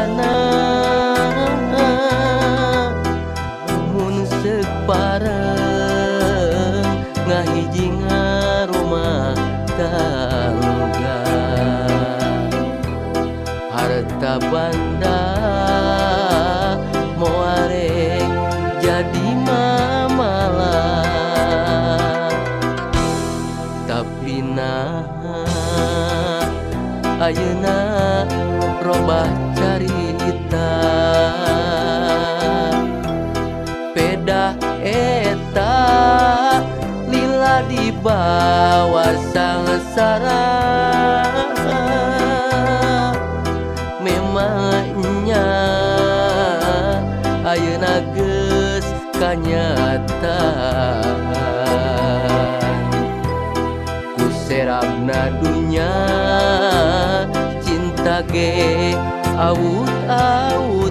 hartana mun separeng ngahiji rumah tangga harta banda moarek jadi mamalah tapi ayeuna robah carita peda eta lila dibawa sangsara memangnya ayeuna geus kanyataan ku serabna dunya cinta ge aut-autan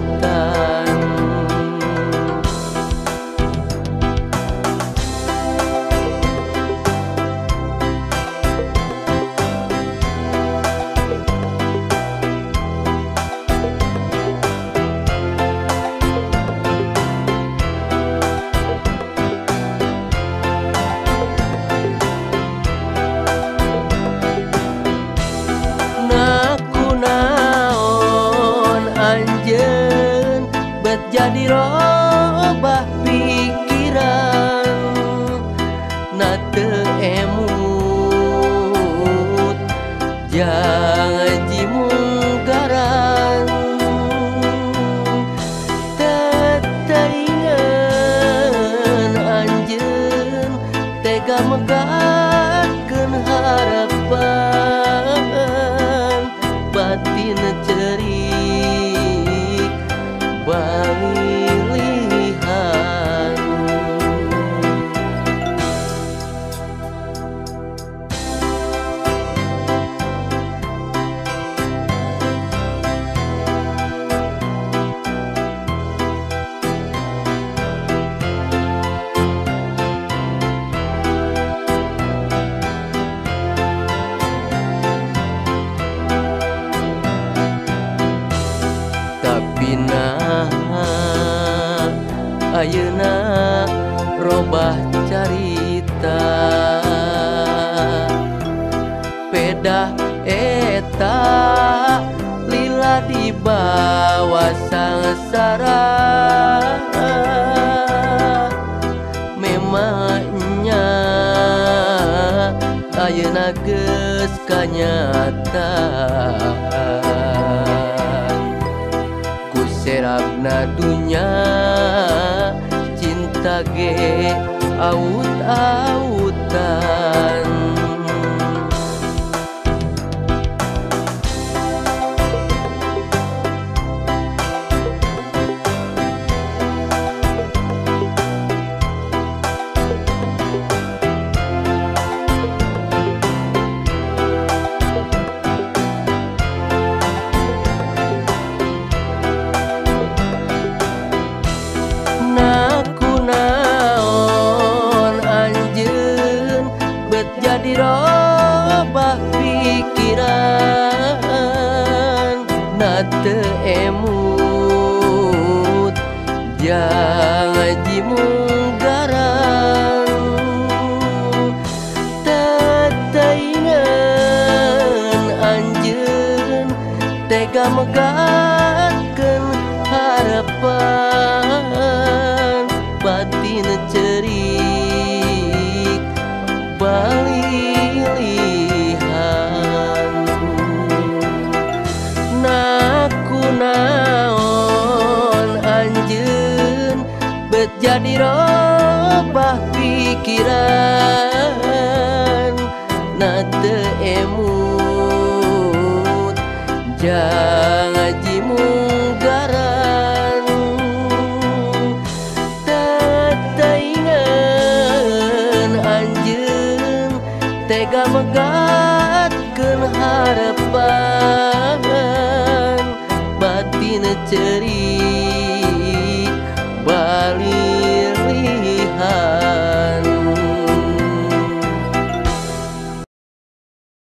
jadi robah pikiran na teu emut janji munggaran tetaingan anjeun tega megahkeun harapan batin cerik balilihan tapi ayeuna robah carita peda eta lila dibawa sangsara memangnya ayeuna geus kanyataan ku serabna dunya cinta ge aut-autan jadi robah pikiran na teu emut janji munggaran tetaingan anjeun tega megahkeun harapan batin cerik balilihan naku naon anjeun bet jadi robah pikiran na teu emut janji munggaran tetaingan anjeun tega megahkeun harapan batin cerik balilihan